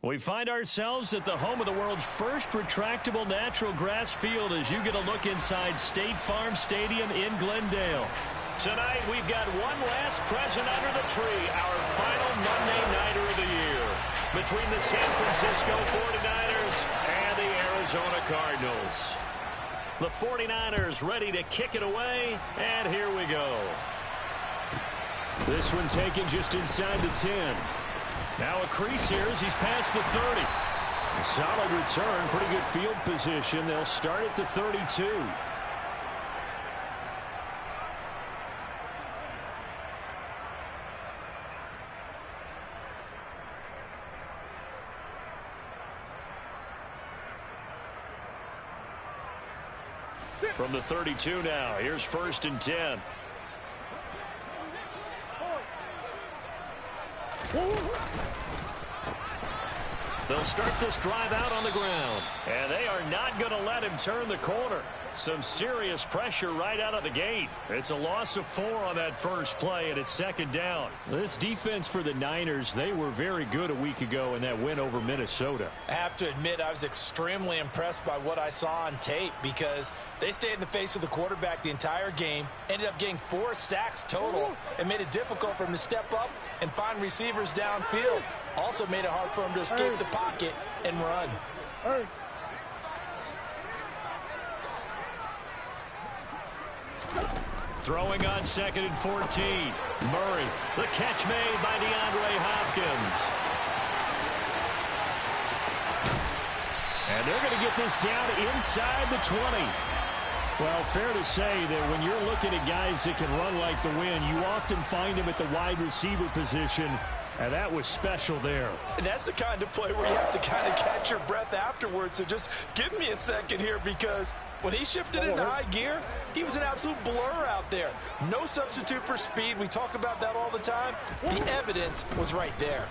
We find ourselves at the home of the world's first retractable natural grass field as you get a look inside State Farm Stadium in Glendale. Tonight, we've got one last present under the tree, our final Monday Nighter of the year, between the San Francisco 49ers and the Arizona Cardinals. The 49ers ready to kick it away, and here we go. This one taken just inside the 10. Now a crease here as he's past the 30. A solid return, pretty good field position. They'll start at the 32. From the 32 now, here's 1st and 10. They'll start this drive out on the ground, and they are not going to let him turn the corner. Some serious pressure right out of the gate. It's a loss of 4 on that first play, and it's 2nd down. This defense for the Niners, they were very good a week ago in that win over Minnesota. I have to admit, I was extremely impressed by what I saw on tape because they stayed in the face of the quarterback the entire game, ended up getting 4 sacks total, and made it difficult for him to step up and find receivers downfield. Also made it hard for him to escape the pocket and run. Throwing on 2nd and 14. Murray, the catch made by DeAndre Hopkins. And they're going to get this down inside the 20. Well, fair to say that when you're looking at guys that can run like the wind, you often find them at the wide receiver position, and that was special there. And that's the kind of play where you have to kind of catch your breath afterwards. So just give me a second here because when he shifted into high gear, he was an absolute blur out there. No substitute for speed. We talk about that all the time. The evidence was right there.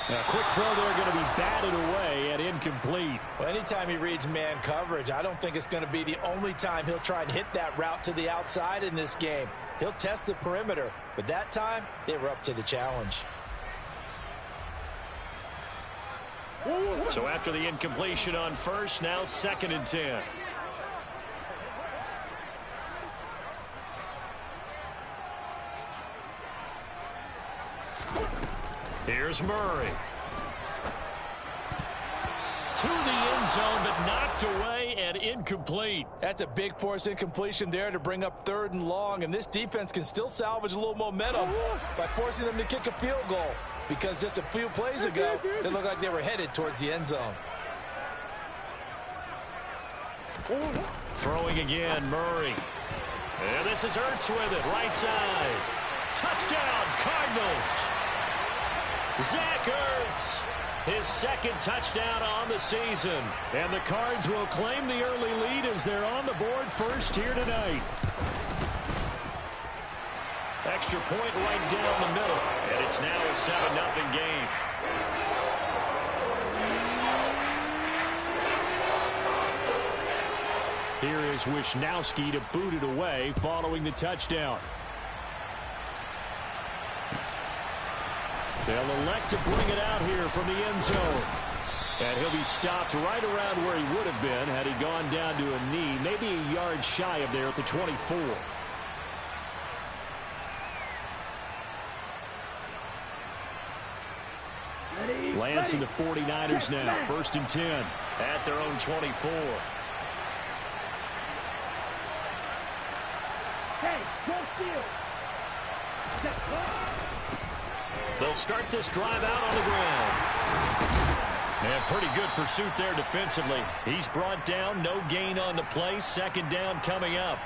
A quick throw there going to be batted away and incomplete. Well, anytime he reads man coverage, I don't think it's going to be the only time he'll try and hit that route to the outside in this game. He'll test the perimeter, but that time they were up to the challenge. So after the incompletion on first, now 2nd and 10. Here's Murray. To the end zone, but knocked away and incomplete. That's a big force incompletion there to bring up 3rd and long, and this defense can still salvage a little momentum by forcing them to kick a field goal because just a few plays ago, they looked like they were headed towards the end zone. Throwing again, Murray. And this is Ertz with it, right side. Touchdown, Cardinals. Zach Ertz, his 2nd touchdown on the season. And the Cards will claim the early lead as they're on the board first here tonight. Extra point right down the middle. And it's now a 7-0 game. Here is Wisnowski to boot it away following the touchdown. They'll elect to bring it out here from the end zone. And he'll be stopped right around where he would have been had he gone down to a knee, maybe a yard shy of there at the 24. Lands in the 49ers now, 1st and 10 at their own 24. Hey, don't steal. They'll start this drive out on the ground. And pretty good pursuit there defensively. He's brought down, no gain on the play. 2nd down coming up.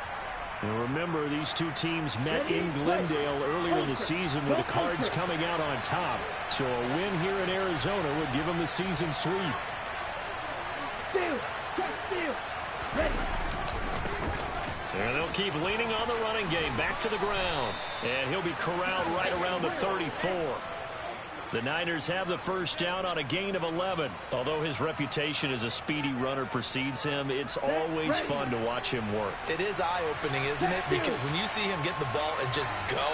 And remember, these two teams met in Glendale earlier in the season with the Cards coming out on top. So a win here in Arizona would give them the season sweep. Steal. Just steal. Ready. And they'll keep leaning on the running game back to the ground. And he'll be corralled right around the 34. The Niners have the first down on a gain of 11. Although his reputation as a speedy runner precedes him, it's always fun to watch him work. It is eye-opening, isn't it? Because when you see him get the ball and just go,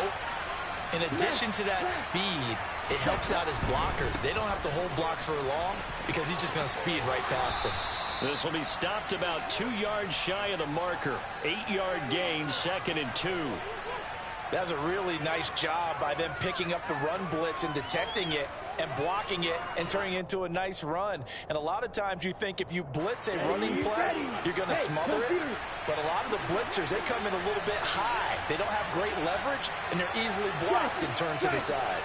in addition to that speed, it helps out his blockers. They don't have to hold blocks for long because he's just going to speed right past them. This will be stopped about 2 yards shy of the marker. 8-yard gain, 2nd and 2. That was a really nice job by them picking up the run blitz and detecting it and blocking it and turning it into a nice run. And a lot of times you think if you blitz a running play, you're going to smother it. But a lot of the blitzers, they come in a little bit high. They don't have great leverage, and they're easily blocked and turned to the side.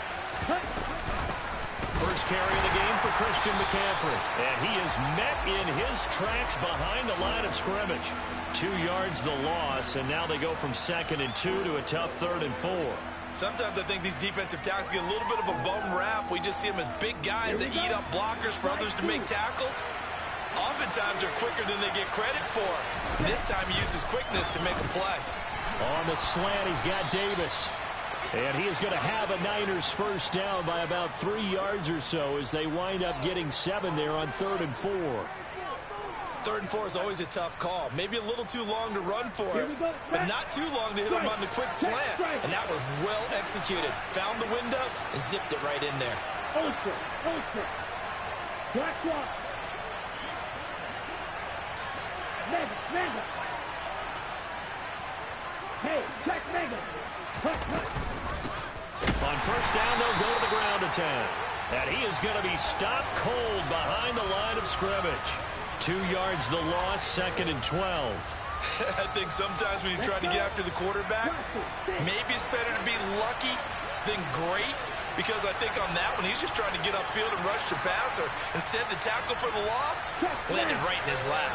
First carry of the game for Christian McCaffrey. And he is met in his tracks behind the line of scrimmage. 2 yards the loss, and now they go from 2nd and 2 to a tough 3rd and 4. Sometimes I think these defensive tackles get a little bit of a bum rap. We just see them as big guys that eat up blockers for others to make tackles. Oftentimes they're quicker than they get credit for. This time he uses quickness to make a play. On the slant, he's got Davis. And he is going to have a Niners first down by about 3 yards or so as they wind up getting 7 there on 3rd and 4. 3rd and 4 is always a tough call. Maybe a little too long to run for it, but not too long to hit him on the quick slant. And that was well executed. Found the window and zipped it right in there. Ultra. Black rock. Mega. Hey, check Mega. On first down, they'll go to the ground attack. And he is going to be stopped cold behind the line of scrimmage. 2 yards the loss, 2nd and 12. I think sometimes when you're trying to get after the quarterback, maybe it's better to be lucky than great, because I think on that one, he's just trying to get upfield and rush the passer. Instead, the tackle for the loss landed right in his lap.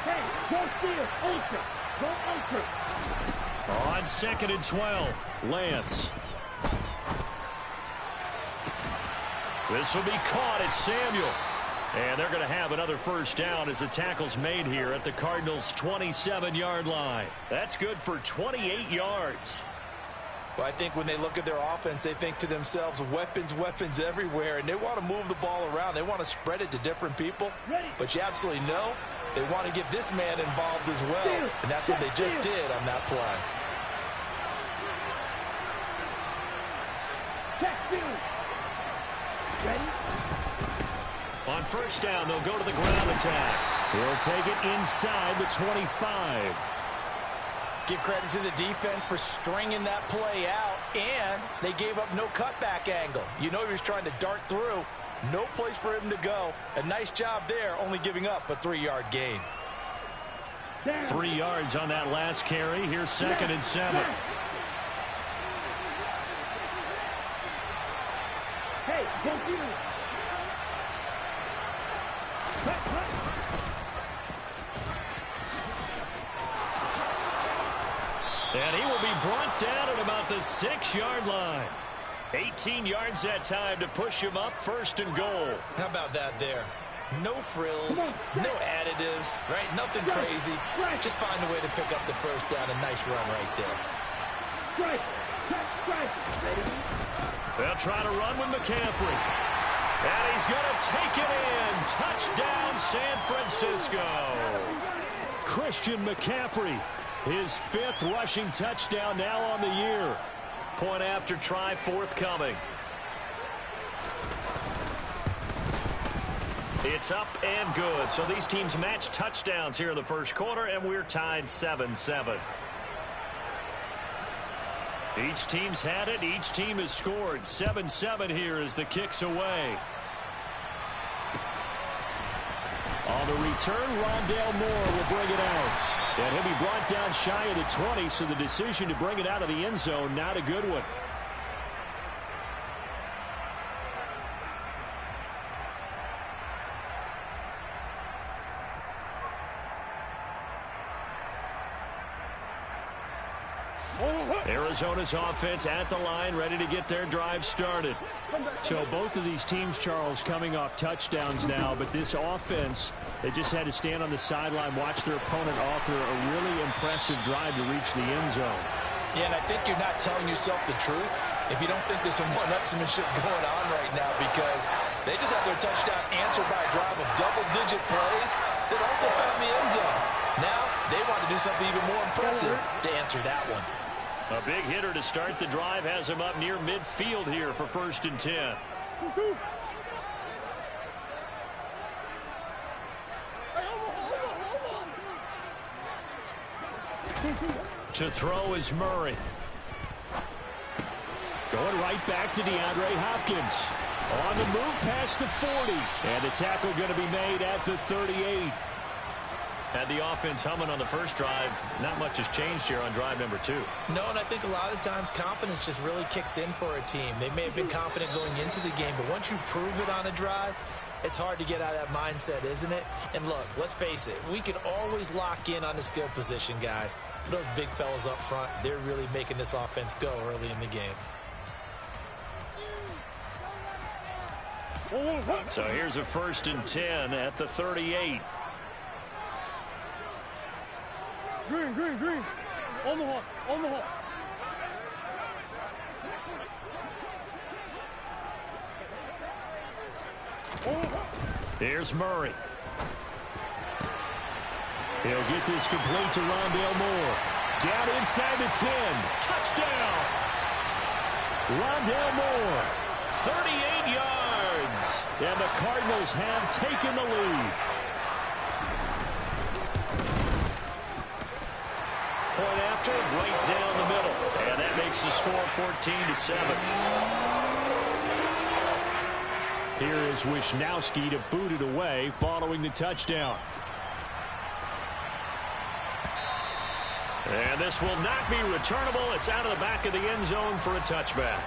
Hey, go steal, ultra. Go ultra. On 2nd and 12, Lance. This will be caught at Samuel. And they're going to have another first down as the tackle's made here at the Cardinals' 27-yard line. That's good for 28 yards. Well, I think when they look at their offense, they think to themselves, weapons everywhere, and they want to move the ball around. They want to spread it to different people. But you absolutely know they want to get this man involved as well, and that's what they just did on that play. Ready? On first down, they'll go to the ground attack. He'll take it inside the 25. Give credit to the defense for stringing that play out, and they gave up no cutback angle. You know he was trying to dart through. No place for him to go. A nice job there, only giving up a 3-yard gain. 3 yards on that last carry. Here's 2nd and 7. Hey, go you. And he will be brought down at about the 6-yard line. 18 yards that time to push him up, 1st and goal. How about that there? No frills, no additives, right? Nothing crazy. Just find a way to pick up the first down. A nice run right there. They'll try to run with McCaffrey. And he's going to take it in. Touchdown, San Francisco. Christian McCaffrey, his 5th rushing touchdown now on the year. Point after try forthcoming. It's up and good. So these teams match touchdowns here in the first quarter, and we're tied 7-7. Each team's had it. Each team has scored. 7-7 here as the kick's away. On the return, Rondale Moore will bring it out. And he'll be brought down shy of the 20, so the decision to bring it out of the end zone, not a good one. Arizona's offense at the line, ready to get their drive started. So both of these teams, Charles, coming off touchdowns now, but this offense, they just had to stand on the sideline, watch their opponent author a really impressive drive to reach the end zone. Yeah, and I think you're not telling yourself the truth if you don't think there's some one-upsmanship going on right now, because they just have their touchdown answered by a drive of double-digit plays that also found the end zone. Now they want to do something even more impressive to answer that one. A big hitter to start the drive has him up near midfield here for 1st and 10. To throw is Murray. Going right back to DeAndre Hopkins. On the move past the 40. And the tackle going to be made at the 38. Had the offense humming on the first drive. Not much has changed here on drive number 2. No, and I think a lot of times confidence just really kicks in for a team. They may have been confident going into the game, but once you prove it on a drive, it's hard to get out of that mindset, isn't it? And look, let's face it, we can always lock in on the skill position, guys. Those big fellas up front, they're really making this offense go early in the game. So here's a 1st and 10 at the 38. Green. Omaha. Here's Murray. He'll get this complete to Rondale Moore. Down inside the 10. Touchdown! Rondale Moore, 38 yards. And the Cardinals have taken the lead. Point after, right down the middle. And that makes the score 14-7. Here is Wisnowski to boot it away following the touchdown. And this will not be returnable. It's out of the back of the end zone for a touchback.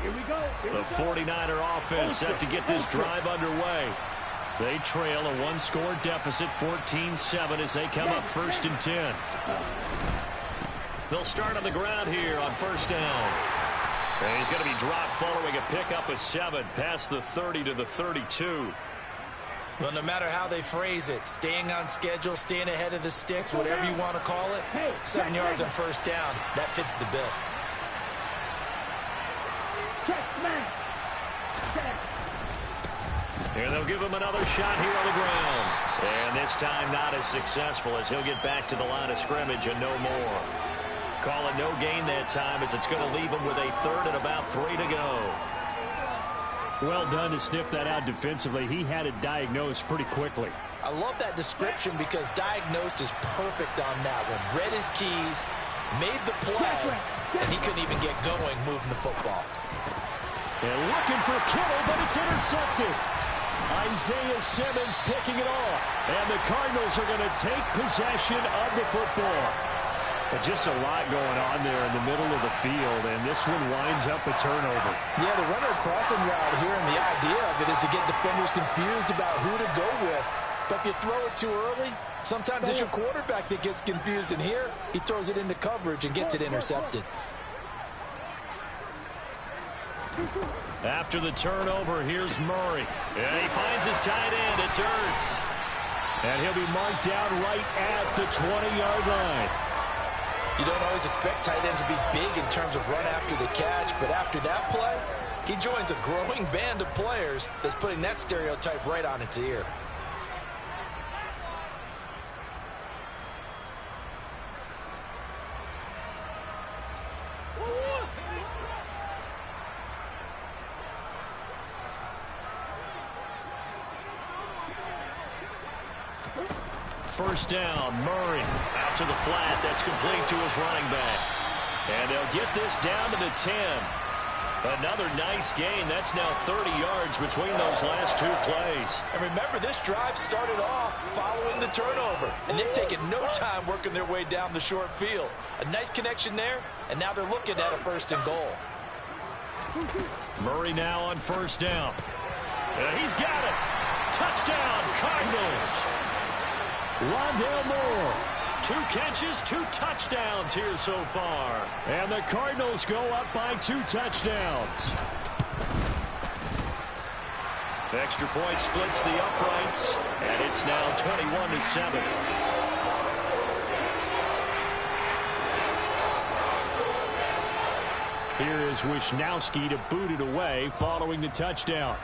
Here we go. The 49er offense set to get this drive underway. They trail a one-score deficit, 14-7, as they come up 1st and 10. They'll start on the ground here on 1st down. And he's going to be dropped following a pickup of 7 past the 30 to the 32. Well, no matter how they phrase it, staying on schedule, staying ahead of the sticks, whatever you want to call it, 7 yards on 1st down, that fits the bill. And they'll give him another shot here on the ground. And this time not as successful as he'll get back to the line of scrimmage and no more. Call it no gain that time as it's going to leave him with a 3rd and about 3 to go. Well done to sniff that out defensively. He had it diagnosed pretty quickly. I love that description because diagnosed is perfect on that one. Read his keys, made the play, and he couldn't even get going moving the football. And looking for Kittle, but it's intercepted. Isaiah Simmons picking it off. And the Cardinals are going to take possession of the football. But just a lot going on there in the middle of the field, and this one winds up a turnover. Yeah, the runner crossing route here, and the idea of it is to get defenders confused about who to go with. But if you throw it too early, sometimes it's your quarterback that gets confused, and here he throws it into coverage and gets it intercepted. After the turnover, here's Murray. And he finds his tight end. It's Ertz. And he'll be marked down right at the 20-yard line. You don't always expect tight ends to be big in terms of run after the catch, but after that play, he joins a growing band of players that's putting that stereotype right on its ear. First down, Murray out to the flat. That's complete to his running back. And they'll get this down to the 10. Another nice gain. That's now 30 yards between those last 2 plays. And remember, this drive started off following the turnover. And they've taken no time working their way down the short field. A nice connection there, and now they're looking at a 1st and goal. Murray now on 1st down. And he's got it. Touchdown, Cardinals. Rondale Moore, 2 catches, 2 touchdowns here so far. And the Cardinals go up by 2 touchdowns. The extra point splits the uprights, and it's now 21-7. Here is Wisnowski to boot it away following the touchdown.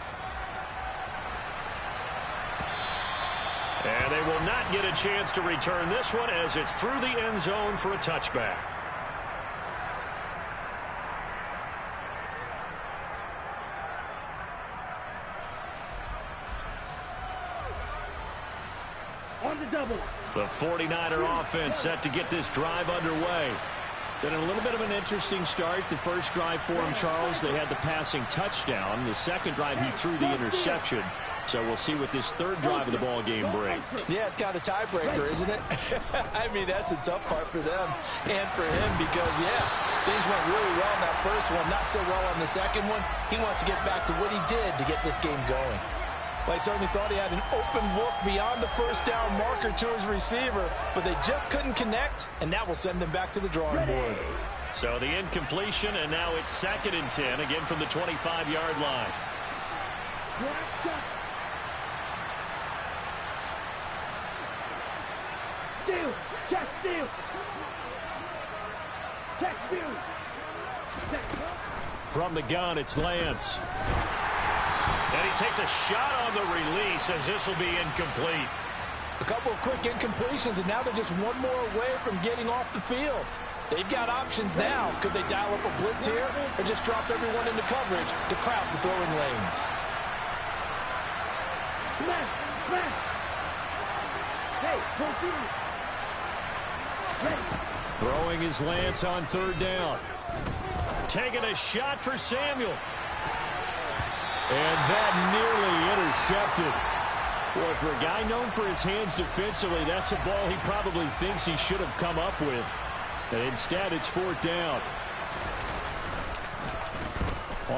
And they will not get a chance to return this one as it's through the end zone for a touchback. On the double. The 49er offense set to get this drive underway. Been a little bit of an interesting start. The first drive for him, Charles, they had the passing touchdown. The second drive, he threw the interception. So we'll see what this third drive of the ball game brings. Yeah, it's kind of a tiebreaker, isn't it? I mean, that's a tough part for them and for him because, yeah, things went really well in that first one, not so well on the second one. He wants to get back to what he did to get this game going. Well, I certainly thought he had an open look beyond the first down marker to his receiver, but they just couldn't connect, and that will send them back to the drawing board. So the incompletion, and now it's 2nd and 10, again from the 25-yard line. Steal. Check steal. Check steal. From the gun, it's Lance. And he takes a shot on the release as this will be incomplete. A couple of quick incompletions, and now they're just one more away from getting off the field. They've got options now. Could they dial up a blitz here or just drop everyone into coverage to crowd the throwing lanes? Throwing is Lance on 3rd down. Taking a shot for Samuel. And that nearly intercepted. Boy, for a guy known for his hands defensively, that's a ball he probably thinks he should have come up with. And instead, it's 4th down.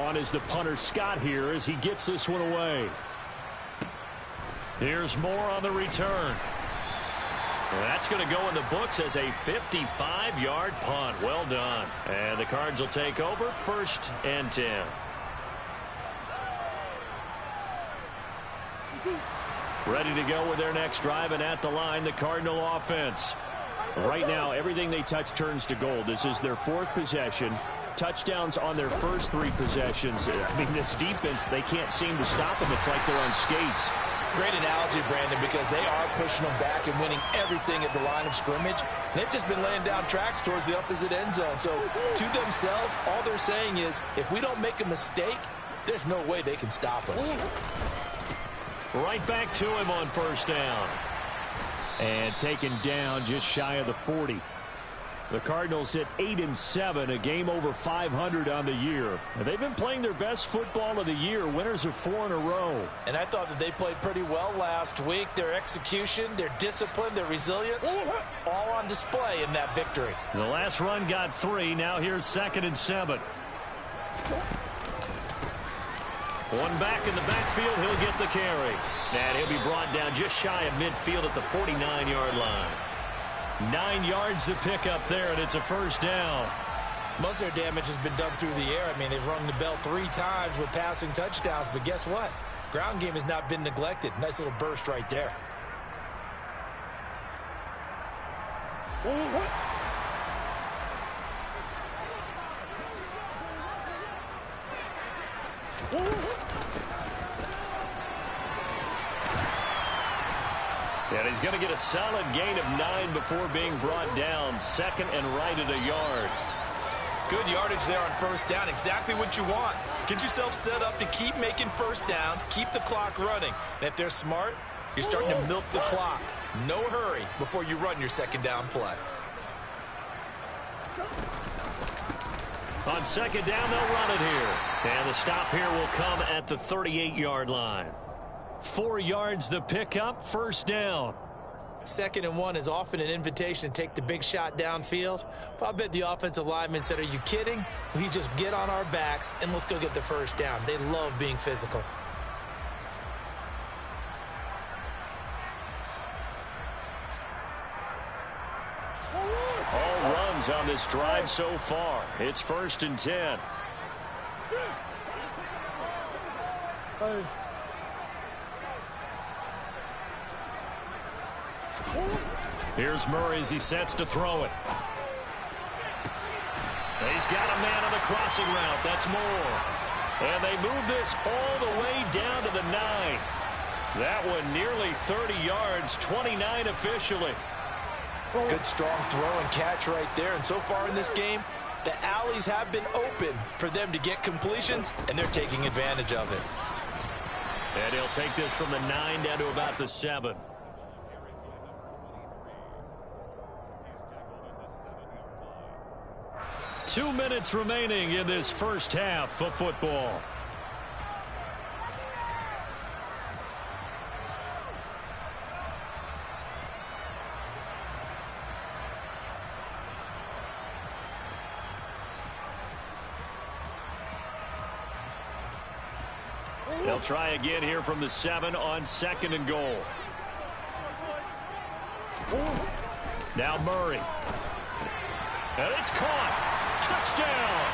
On is the punter Scott here as he gets this one away. Here's Moore on the return. That's going to go in the books as a 55-yard punt. Well done. And the Cards will take over 1st and 10. Ready to go with their next drive, and at the line, the Cardinal offense. Right now, everything they touch turns to gold. This is their 4th possession. Touchdowns on their first 3 possessions. I mean, this defense, they can't seem to stop them. It's like they're on skates. Great analogy, Brandon, because they are pushing them back and winning everything at the line of scrimmage. And they've just been laying down tracks towards the opposite end zone. So to themselves, all they're saying is, if we don't make a mistake, there's no way they can stop us. Right back to him on 1st down. And taken down just shy of the 40. The Cardinals hit 8-7, a game over 500 on the year. And they've been playing their best football of the year. Winners of 4 in a row. And I thought that they played pretty well last week. Their execution, their discipline, their resilience, all on display in that victory. The last run got 3. Now here's 2nd and 7. One back in the backfield. He'll get the carry. And he'll be brought down just shy of midfield at the 49-yard line. 9 yards to pick up there, and it's a 1st down. Most of their damage has been done through the air. I mean, they've rung the bell 3 times with passing touchdowns, but guess what? Ground game has not been neglected. Nice little burst right there. And he's going to get a solid gain of 9 before being brought down. 2nd and right at a yard. Good yardage there on 1st down. Exactly what you want. Get yourself set up to keep making 1st downs, keep the clock running. And if they're smart, you're starting to milk the clock. No hurry before you run your 2nd down play. On 2nd down, they'll run it here. And the stop here will come at the 38-yard line. 4 yards the pickup, 1st down. 2nd and 1 is often an invitation to take the big shot downfield. But I bet the offensive lineman said, are you kidding? We just get on our backs and let's go get the 1st down. They love being physical. All runs on this drive so far. It's 1st and 10. Here's Murray as he sets to throw it. He's got a man on the crossing route. That's Moore. And they move this all the way down to the 9. That one nearly 30 yards, 29 officially. Good strong throw and catch right there. And so far in this game, the alleys have been open for them to get completions, and they're taking advantage of it. And he'll take this from the 9 down to about the 7. Two minutes remaining in this first half of football. They'll try again here from the 7 on 2nd and goal. Now Murray. And it's caught. Touchdown.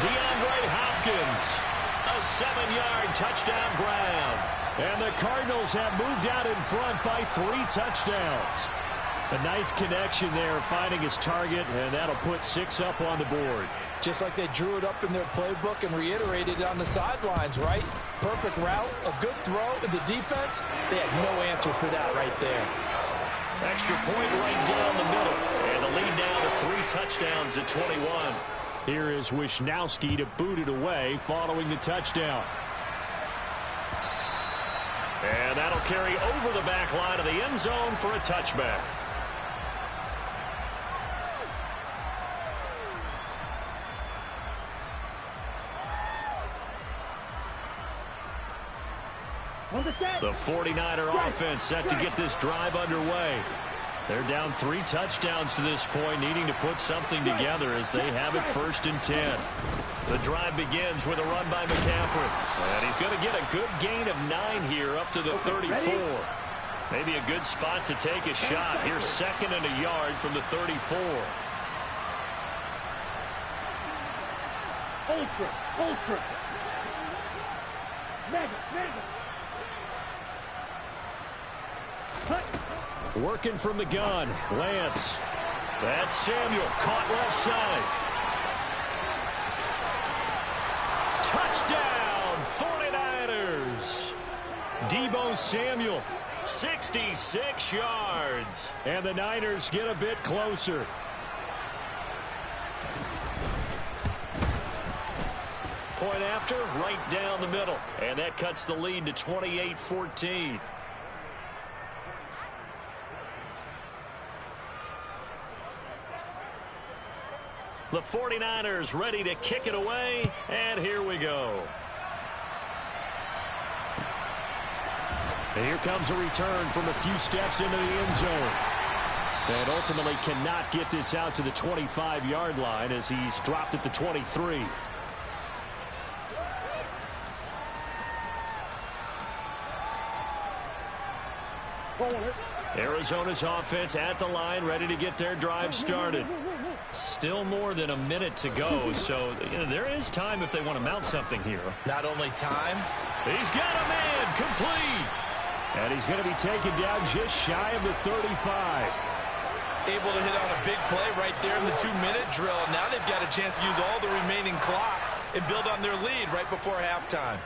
DeAndre Hopkins. A 7-yard touchdown grab. And the Cardinals have moved out in front by 3 touchdowns. A nice connection there, finding his target, and that'll put 6 up on the board. Just like they drew it up in their playbook and reiterated it on the sidelines, right? Perfect route, a good throw, and the defense, they had no answer for that right there. Extra point right down the middle. And the lead now to 3 touchdowns at 21. Here is Wisnowski to boot it away following the touchdown. And that'll carry over the back line of the end zone for a touchback. The 49er offense set to get this drive underway. They're down 3 touchdowns to this point, needing to put something together as they have it 1st and 10. The drive begins with a run by McCaffrey. And he's going to get a good gain of 9 here up to the 34. Maybe a good spot to take a shot. Here's 2nd and a yard from the 34. Ultra. Mega. Working from the gun, Lance. That's Samuel, caught left side. Touchdown, 49ers. Deebo Samuel, 66 yards. And the Niners get a bit closer. Point after, right down the middle. And that cuts the lead to 28-14. The 49ers ready to kick it away, and here we go. And here comes a return from a few steps into the end zone. And ultimately cannot get this out to the 25-yard line as he's dropped at the 23. Arizona's offense at the line, ready to get their drive started. Still more than a minute to go, so there is time if they want to mount something here. Not only time. He's got a man complete. And he's going to be taken down just shy of the 35. Able to hit on a big play right there in the 2-minute drill. Now they've got a chance to use all the remaining clock and build on their lead right before halftime.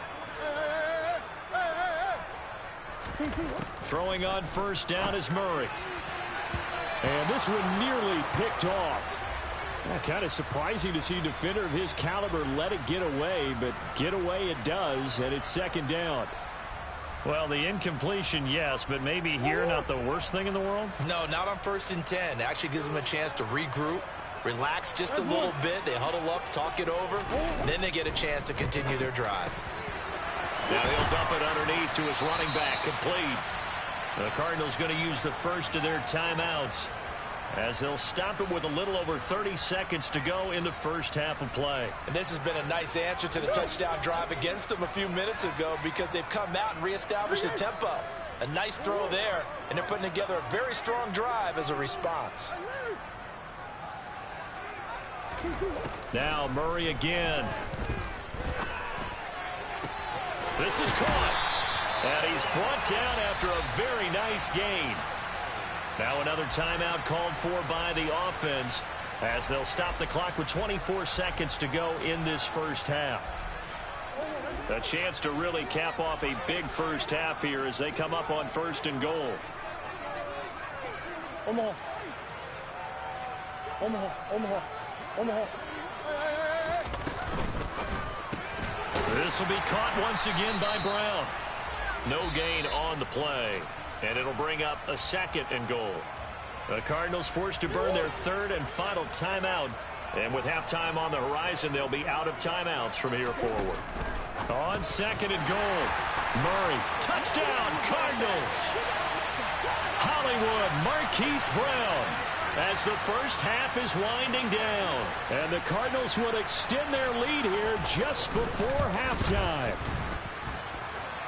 Throwing on 1st down is Murray. And this one nearly picked off. Kind of surprising to see a defender of his caliber let it get away, but get away it does, and it's 2nd down. Well, the incompletion, yes, but maybe here not the worst thing in the world? No, not on 1st and 10. Actually gives them a chance to regroup, relax just a little bit. They huddle up, talk it over, and then they get a chance to continue their drive. Now he'll dump it underneath to his running back, complete. The Cardinals going to use the first of their timeouts as they'll stop it with a little over 30 seconds to go in the first half of play. And this has been a nice answer to the touchdown drive against them a few minutes ago because they've come out and reestablished the tempo. A nice throw there, and they're putting together a very strong drive as a response. Now Murray again. This is caught. And he's brought down after a very nice gain. Now another timeout called for by the offense as they'll stop the clock with 24 seconds to go in this first half. A chance to really cap off a big first half here as they come up on 1st and goal. Omaha. Omaha. Omaha. Omaha. This will be caught once again by Brown. No gain on the play. And it'll bring up a 2nd and goal. The Cardinals forced to burn their 3rd and final timeout. And with halftime on the horizon, they'll be out of timeouts from here forward. On 2nd and goal, Murray. Touchdown, Cardinals. Hollywood, Marquise Brown. As the first half is winding down. And the Cardinals would extend their lead here just before halftime.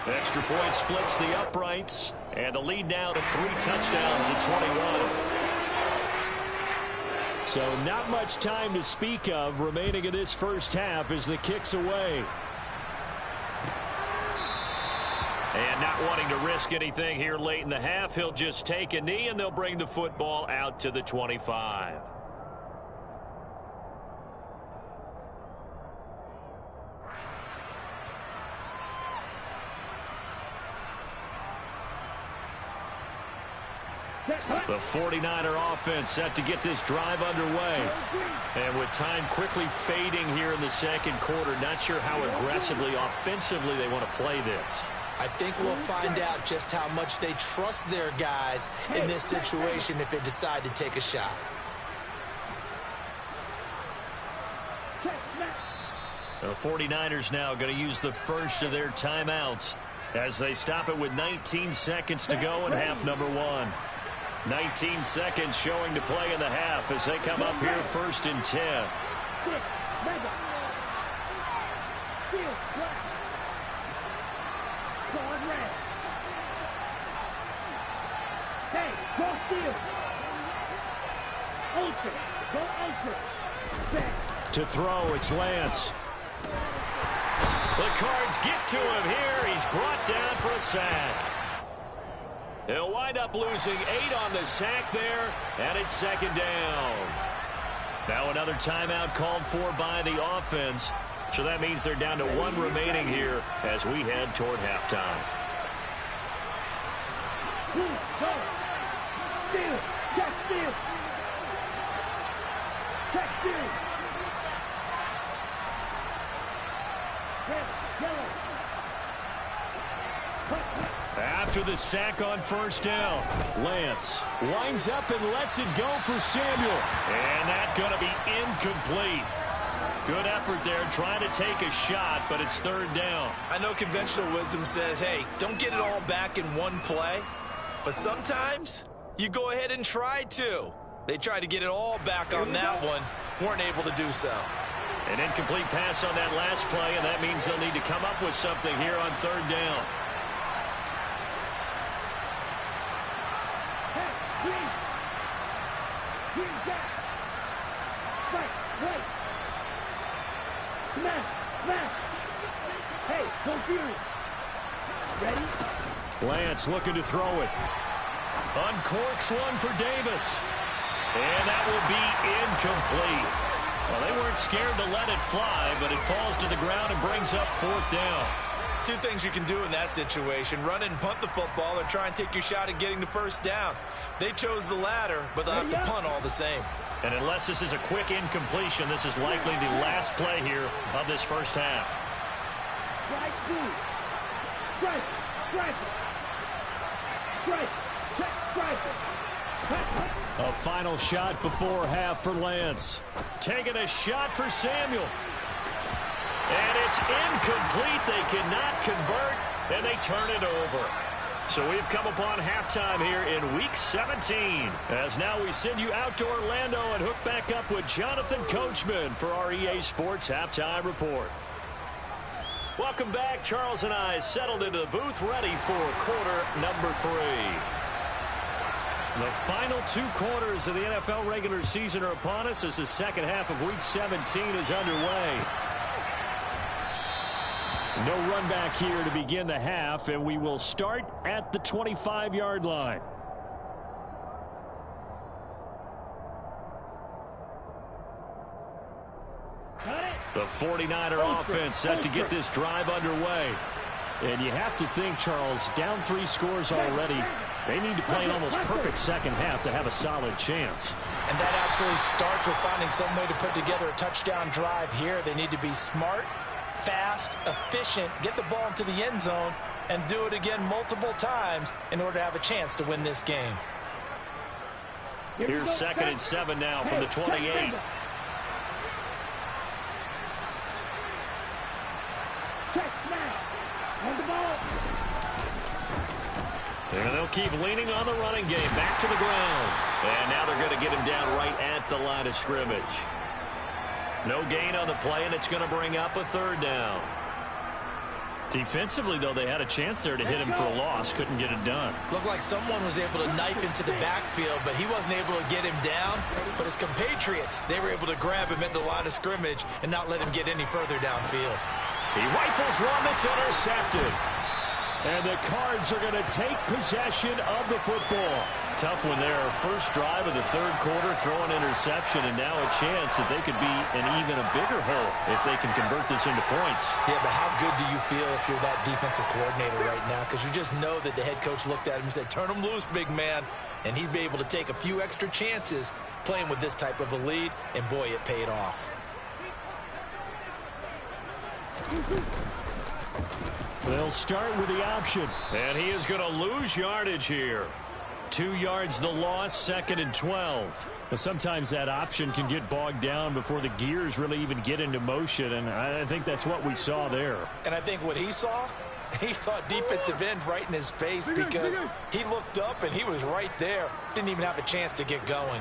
Extra point splits the uprights. And the lead now to 3 touchdowns at 21. So not much time to speak of remaining in this first half as the kick's away. And not wanting to risk anything here late in the half, he'll just take a knee and they'll bring the football out to the 25. The 49er offense set to get this drive underway. And with time quickly fading here in the 2nd quarter, not sure how aggressively, offensively they want to play this. I think we'll find out just how much they trust their guys in this situation if they decide to take a shot. The 49ers now going to use the first of their timeouts as they stop it with 19 seconds to go in half number 1. 19 seconds showing to play in the half as they come up here 1st and 10. Hey, go steal. Ultra. Go ultra. Back. To throw, it's Lance. The Cards get to him here. He's brought down for a sack. He'll wind up losing 8 on the sack there, and it's 2nd down. Now another timeout called for by the offense. So that means they're down to 1 remaining here as we head toward halftime. Go. Steal. Check steal. Check steal. Red. Yellow. After the sack on 1st down, Lance winds up and lets it go for Samuel. And that's going to be incomplete. Good effort there trying to take a shot, but it's 3rd down. I know conventional wisdom says, hey, don't get it all back in one play. But sometimes you go ahead and try to. They tried to get it all back on that one. Weren't able to do so. An incomplete pass on that last play, and that means they'll need to come up with something here on 3rd down. Hey, go Fury. Ready? Lance looking to throw it. Uncorks one for Davis. And that will be incomplete. Well, they weren't scared to let it fly, but it falls to the ground and brings up 4th down. 2 things you can do in that situation: run and punt the football, or try and take your shot at getting the 1st down. They chose the latter, but they'll have to punt all the same. And unless this is a quick incompletion, this is likely the last play here of this first half. Strike 2. Strike. Strike. Strike. Check strike. A final shot before half for Lance. Taking a shot for Samuel. And it's incomplete. They cannot convert, and they turn it over. So we've come upon halftime here in Week 17. As now we send you out to Orlando and hook back up with Jonathan Coachman for our EA Sports Halftime Report. Welcome back. Charles and I settled into the booth ready for quarter number 3. The final 2 quarters of the NFL regular season are upon us as the second half of Week 17 is underway. No run back here to begin the half, and we will start at the 25-yard line. Cut it. The 49er offense set to get this drive underway. And you have to think, Charles, down 3 scores already. They need to play an almost perfect second half to have a solid chance. And that absolutely starts with finding some way to put together a touchdown drive here. They need to be smart, fast, efficient, get the ball into the end zone, and do it again multiple times in order to have a chance to win this game. Here's 2nd and 7 now from the 28. And they'll keep leaning on the running game. Back to the ground. And now they're going to get him down right at the line of scrimmage. No gain on the play, and it's going to bring up a 3rd down. Defensively, though, they had a chance there to hit him for a loss. Couldn't get it done. Looked like someone was able to knife into the backfield, but he wasn't able to get him down. But his compatriots, they were able to grab him at the line of scrimmage and not let him get any further downfield. He rifles one that's intercepted. And the Cards are going to take possession of the football. Tough one there. First drive of the 3rd quarter, throw an interception, and now a chance that they could be in even a bigger hole if they can convert this into points. Yeah, but how good do you feel if you're that defensive coordinator right now? Because you just know that the head coach looked at him and said, turn him loose, big man. And he'd be able to take a few extra chances playing with this type of a lead, and boy, it paid off. They'll start with the option. And he is going to lose yardage here. 2 yards the loss, 2nd and 12. But sometimes that option can get bogged down before the gears really even get into motion, and I think that's what we saw there. And I think what he saw a defensive end right in his face because he looked up and he was right there. Didn't even have a chance to get going.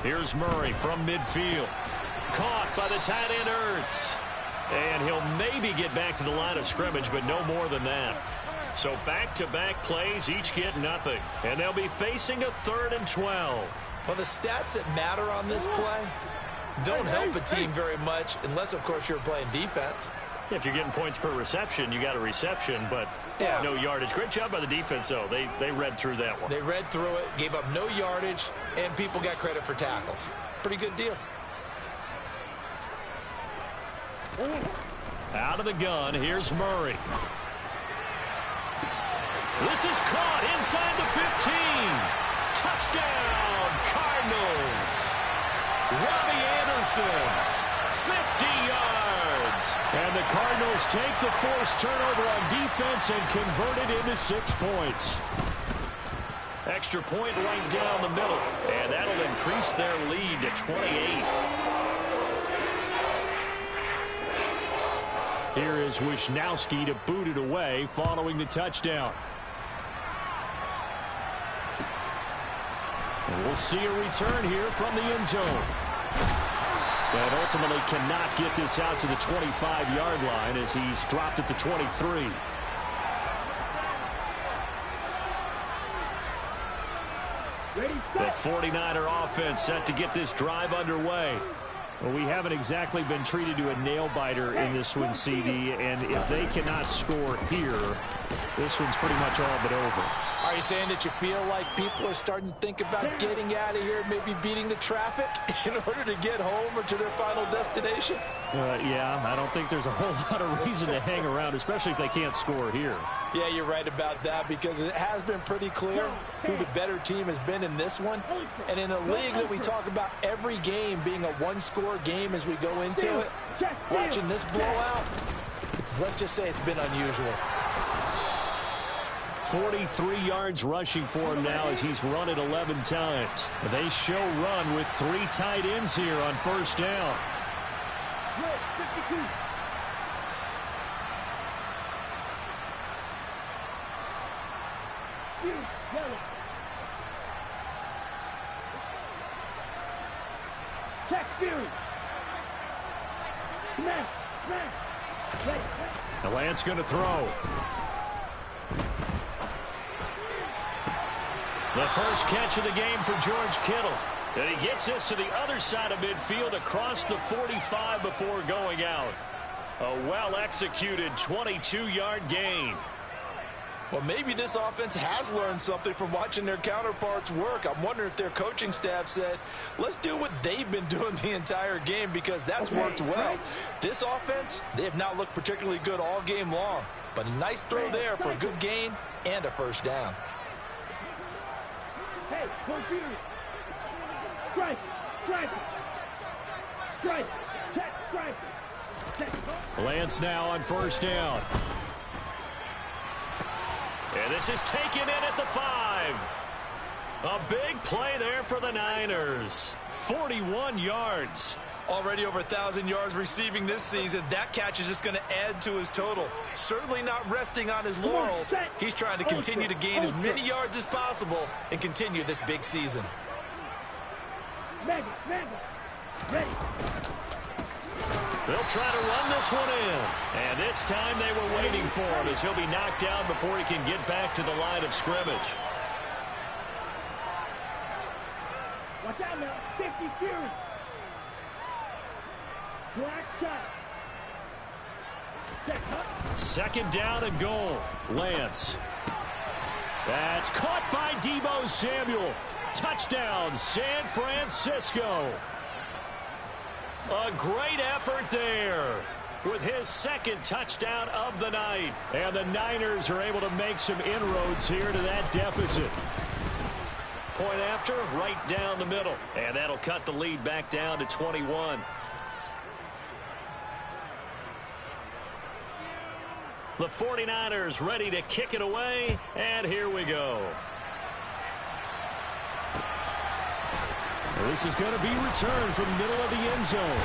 Here's Murray from midfield. Caught by the tight end Ertz. And he'll maybe get back to the line of scrimmage, but no more than that. So back-to-back plays, each get nothing. And they'll be facing a 3rd and 12. Well, the stats that matter on this play don't help a team very much unless, of course, you're playing defense. If you're getting points per reception, you got a reception, but no yardage. Great job by the defense, though. They read through that one. They read through it, gave up no yardage, and people got credit for tackles. Pretty good deal. Out of the gun, here's Murray. This is caught inside the 15. Touchdown, Cardinals. Robbie Anderson, 50 yards. And the Cardinals take the forced turnover on defense and convert it into 6 points. Extra point right down the middle. And that'll increase their lead to 28. Here is Wisnowski to boot it away following the touchdown. And we'll see a return here from the end zone. But ultimately cannot get this out to the 25-yard line as he's dropped at the 23. The 49er offense set to get this drive underway. Well, we haven't exactly been treated to a nail-biter in this one, CD, and if they cannot score here, this one's pretty much all but over. Are you saying that you feel like people are starting to think about getting out of here, maybe beating the traffic in order to get home or to their final destination? Yeah, I don't think there's a whole lot of reason to hang around, especially if they can't score here. Yeah, you're right about that because it has been pretty clear who the better team has been in this one. And in a league that we talk about every game being a one-score game as we go into it, watching this blowout, let's just say it's been unusual. 43 yards rushing for him now as he's run it 11 times. They show run with 3 tight ends here on first down. The Lance going to throw. The first catch of the game for George Kittle. And he gets this to the other side of midfield across the 45 before going out. A well-executed 22-yard gain. Well, maybe this offense has learned something from watching their counterparts work. I'm wondering if their coaching staff said, let's do what they've been doing the entire game, because that's worked well. This offense, they have not looked particularly good all game long, but a nice throw there for a good gain and a first down. Hey, go furious. Strike, strike, strike, check, strike. Lance now on first down. And this is taken in at the 5. A big play there for the Niners. 41 yards. Already over 1,000 yards receiving this season. That catch is just going to add to his total. Certainly not resting on his laurels. He's trying to continue to gain as many yards as possible and continue this big season. Ready. They'll try to run this one in. And this time they were waiting for him, as he'll be knocked down before he can get back to the line of scrimmage. Watch out now. 50 Fury. Black shot. Second down and goal. Lance. That's caught by Deebo Samuel. Touchdown, San Francisco. A great effort there with his second touchdown of the night. And the Niners are able to make some inroads here to that deficit. Point after, right down the middle. And that'll cut the lead back down to 21. The 49ers ready to kick it away, and here we go. This is going to be returned from the middle of the end zone.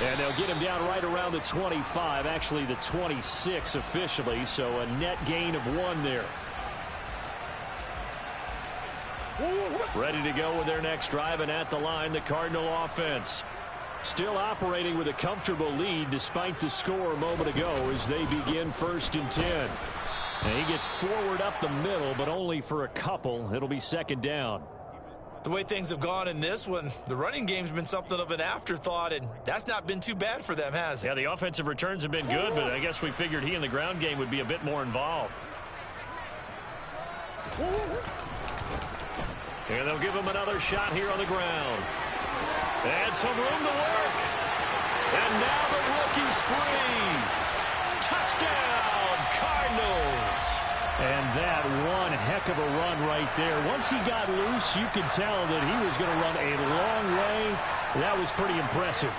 And they'll get him down right around the 25, actually the 26 officially, so a net gain of 1 there. Ready to go with their next drive, and at the line, the Cardinal offense. Still operating with a comfortable lead despite the score a moment ago as they begin 1st and 10. And he gets forward up the middle, but only for a couple. It'll be second down. The way things have gone in this one, the running game's been something of an afterthought, and that's not been too bad for them, has it? Yeah, the offensive returns have been good, but I guess we figured he in the ground game would be a bit more involved. And they'll give him another shot here on the ground. And some room to work. And now the rookie's free. Touchdown, Cardinals. And that one heck of a run right there. Once he got loose, you could tell that he was going to run a long way. That was pretty impressive.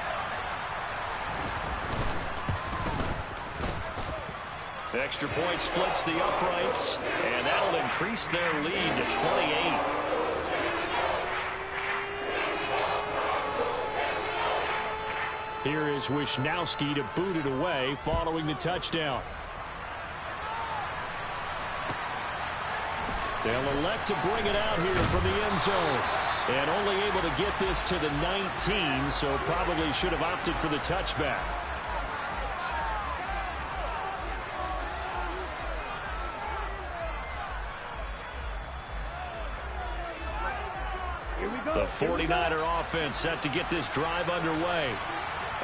Extra point splits the uprights, and that'll increase their lead to 28. Here is Wisnowski to boot it away following the touchdown. They'll elect to bring it out here from the end zone. And only able to get this to the 19, so probably should have opted for the touchback. The 49er offense set to get this drive underway.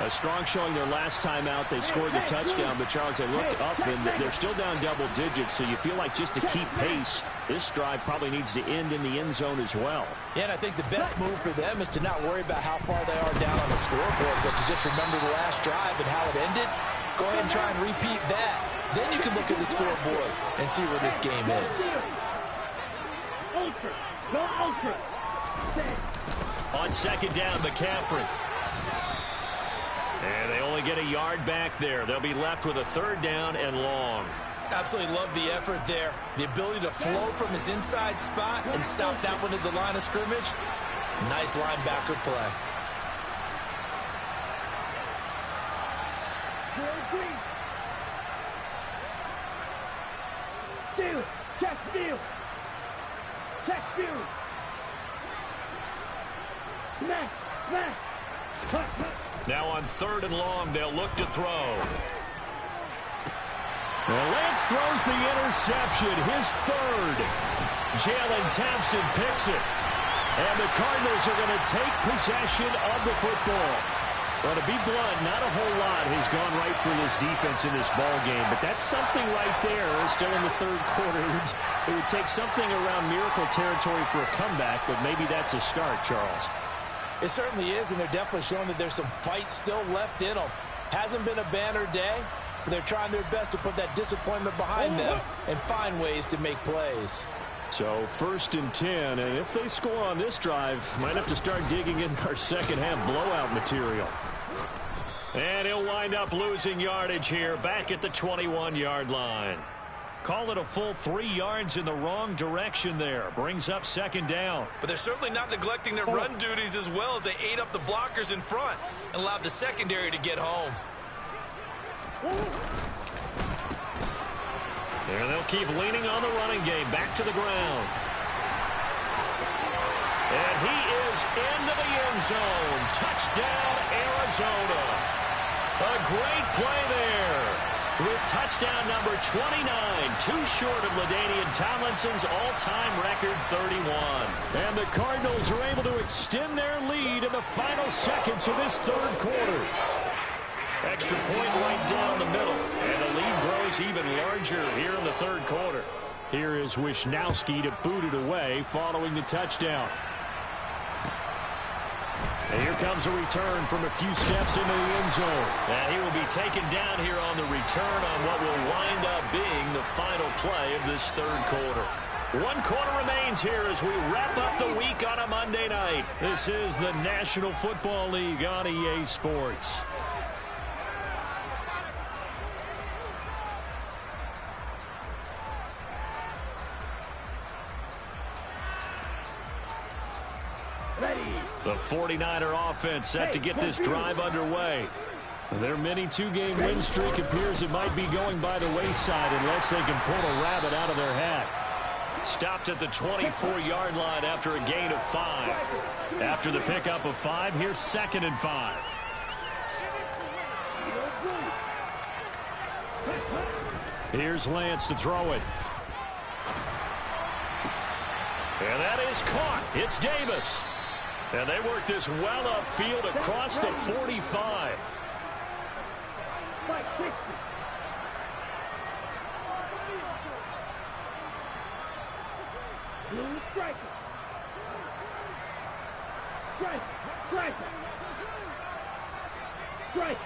A strong showing their last time out. They scored the touchdown, but Charles, they looked up and they're still down double digits, so you feel like just to keep pace, this drive probably needs to end in the end zone as well. Yeah, and I think the best move for them is to not worry about how far they are down on the scoreboard, but to just remember the last drive and how it ended. Go ahead and try and repeat that. Then you can look at the scoreboard and see where this game is. Ultra. Go ultra. On second down, McCaffrey. And they only get a yard back there. They'll be left with a third down and long. Absolutely love the effort there. The ability to flow from his inside spot and stop that one at the line of scrimmage. Nice linebacker play. Steal. Check steal. Check steal. Smash. Smash. Now on third and long, they'll look to throw. Well, Lance throws the interception, his third. Jalen Thompson picks it. And the Cardinals are going to take possession of the football. Well, to be blunt, not a whole lot has gone right for this defense in this ball game, but that's something right there. Still in the third quarter. It would take something around miracle territory for a comeback, but maybe that's a start, Charles. It certainly is, and they're definitely showing that there's some fight still left in them. Hasn't been a banner day, but they're trying their best to put that disappointment behind them and find ways to make plays. So 1st and 10, and if they score on this drive, might have to start digging in our second half blowout material. And he'll wind up losing yardage here back at the 21-yard line. Call it a full 3 yards in the wrong direction there. Brings up 2nd down. But they're certainly not neglecting their run duties as well as they ate up the blockers in front and allowed the secondary to get home. There they'll keep leaning on the running game. Back to the ground. And he is into the end zone. Touchdown, Arizona. A great play there. With touchdown number 29, too short of LaDainian Tomlinson's all-time record 31. And the Cardinals are able to extend their lead in the final seconds of this third quarter. Extra point right down the middle, and the lead grows even larger here in the third quarter. Here is Wisnowski to boot it away following the touchdown. And here comes a return from a few steps into the end zone. And he will be taken down here on the return on what will wind up being the final play of this third quarter. 1 quarter remains here as we wrap up the week on a Monday night. This is the National Football League on EA Sports. The 49er offense set to get this drive underway. Their mini 2-game win streak appears it might be going by the wayside unless they can pull a rabbit out of their hat. Stopped at the 24-yard line after a gain of 5. After the pickup of 5, here's 2nd and 5. Here's Lance to throw it. And that is caught. It's Davis. And they work this well upfield across the 45. Striker.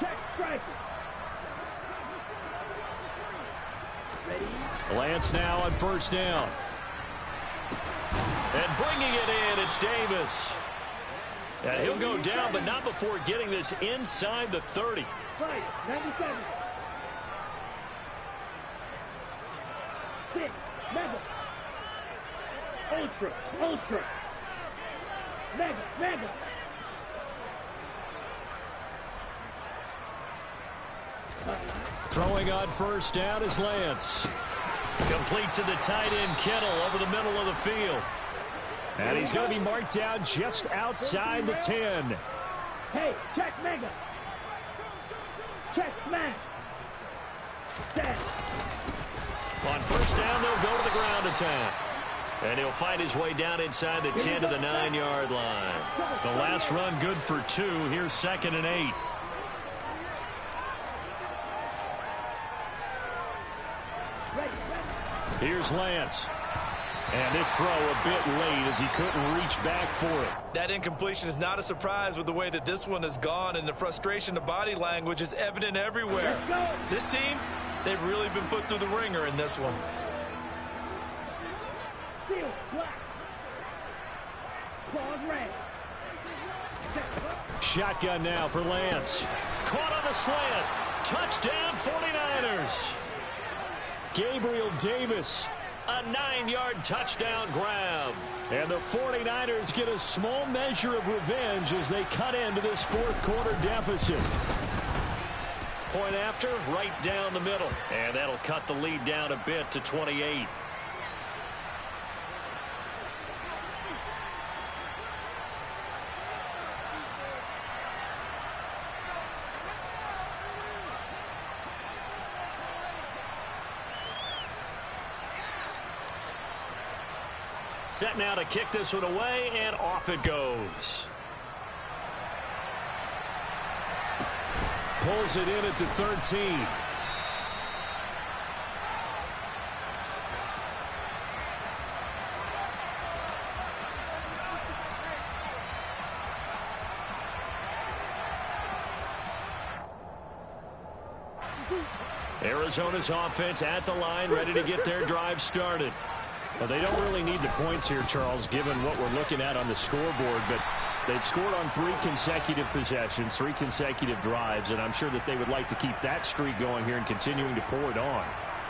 Check striker. Lance now on 1st down. And bringing it in, it's Davis. And he'll go down, but not before getting this inside the 30. 97. 6. Mega. Ultra. Mega. Throwing on 1st down is Lance. Complete to the tight end, Kittle, over the middle of the field. And he's going to be marked down just outside the 10. Hey, check Mega. Check Smash. On 1st down, they'll go to the ground attack. And he'll fight his way down inside the 10 to the 9-yard line. The last run good for 2. Here's 2nd and 8. Here's Lance. And this throw a bit late as he couldn't reach back for it. That incompletion is not a surprise with the way that this one has gone, and the frustration of body language is evident everywhere. This team, they've really been put through the ringer in this one. Shotgun now for Lance. Caught on the slant. Touchdown 49ers. Gabriel Davis, a 9-yard touchdown grab. And the 49ers get a small measure of revenge as they cut into this fourth quarter deficit. Point after, right down the middle. And that'll cut the lead down a bit to 28. Set now to kick this one away, and off it goes. pulls it in at the 13. Arizona's offense at the line, ready to get their drive started. Well, they don't really need the points here, Charles, given what we're looking at on the scoreboard, but they've scored on 3 consecutive possessions, 3 consecutive drives, and I'm sure that they would like to keep that streak going here and continuing to pour it on.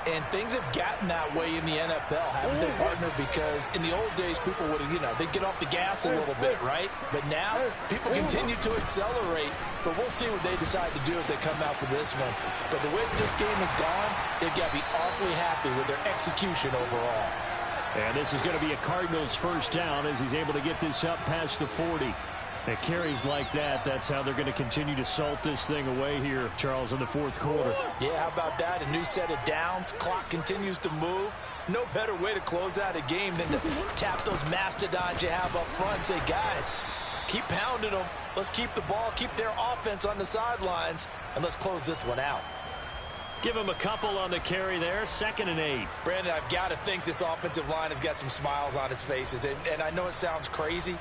And things have gotten that way in the NFL, haven't they, partner? Because in the old days, people would have, they'd get off the gas a little bit, right? But now, people continue to accelerate. But we'll see what they decide to do as they come out for this one. But the way that this game has gone, they've got to be awfully happy with their execution overall. And this is going to be a Cardinals first down as he's able to get this up past the 40. It carries like that. That's how they're going to continue to salt this thing away here, Charles, in the fourth quarter. Yeah, how about that? A new set of downs. Clock continues to move. No better way to close out a game than to tap those mastodons you have up front and say, guys, keep pounding them. Let's keep the ball, keep their offense on the sidelines, and let's close this one out. Give him a couple on the carry there. 2nd and 8. Brandon, I've got to think this offensive line has got some smiles on its faces. And I know it sounds crazy,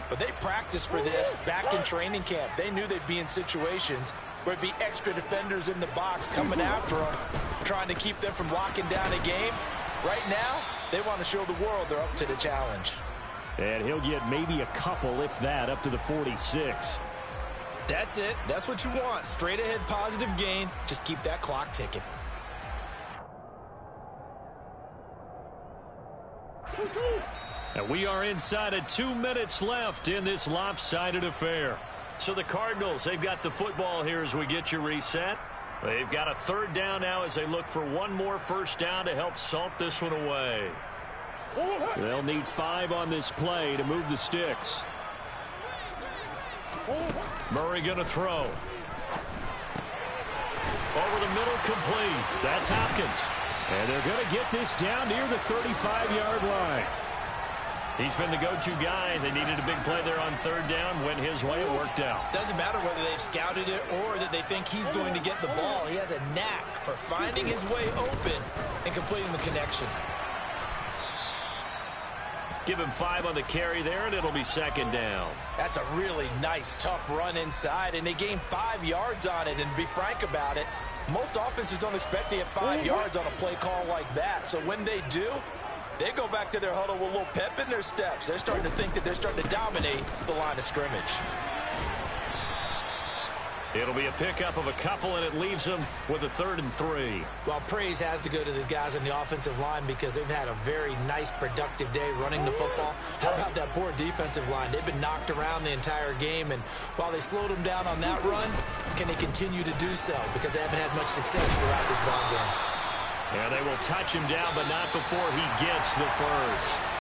but they practiced for this back in training camp. They knew they'd be in situations where it'd be extra defenders in the box coming after them, trying to keep them from locking down a game. Right now, they want to show the world they're up to the challenge. And he'll get maybe a couple, if that, up to the 46. That's it. That's what you want. Straight ahead positive gain. Just keep that clock ticking. And we are inside of 2 minutes left in this lopsided affair. So the Cardinals, they've got the football here as we get you reset. They've got a 3rd down now as they look for one more first down to help salt this one away. They'll need 5 on this play to move the sticks. Murray going to throw. Over the middle, complete. That's Hopkins. And they're going to get this down near the 35-yard line. He's been the go-to guy. They needed a big play there on 3rd down. Went his way. It worked out. Doesn't matter whether they've scouted it or that they think he's going to get the ball. He has a knack for finding his way open and completing the connection. Give him 5 on the carry there, and it'll be 2nd down. That's a really nice, tough run inside, and they gained 5 yards on it. And to be frank about it, most offenses don't expect to get 5 yards on a play call like that. So when they do, they go back to their huddle with a little pep in their steps. They're starting to think that they're starting to dominate the line of scrimmage. It'll be a pickup of a couple, and it leaves them with a 3rd and 3. Well, praise has to go to the guys on the offensive line because they've had a very nice, productive day running the football. How about that poor defensive line? They've been knocked around the entire game, and while they slowed them down on that run, can they continue to do so? Because they haven't had much success throughout this ball game. And they will touch him down, but not before he gets the first.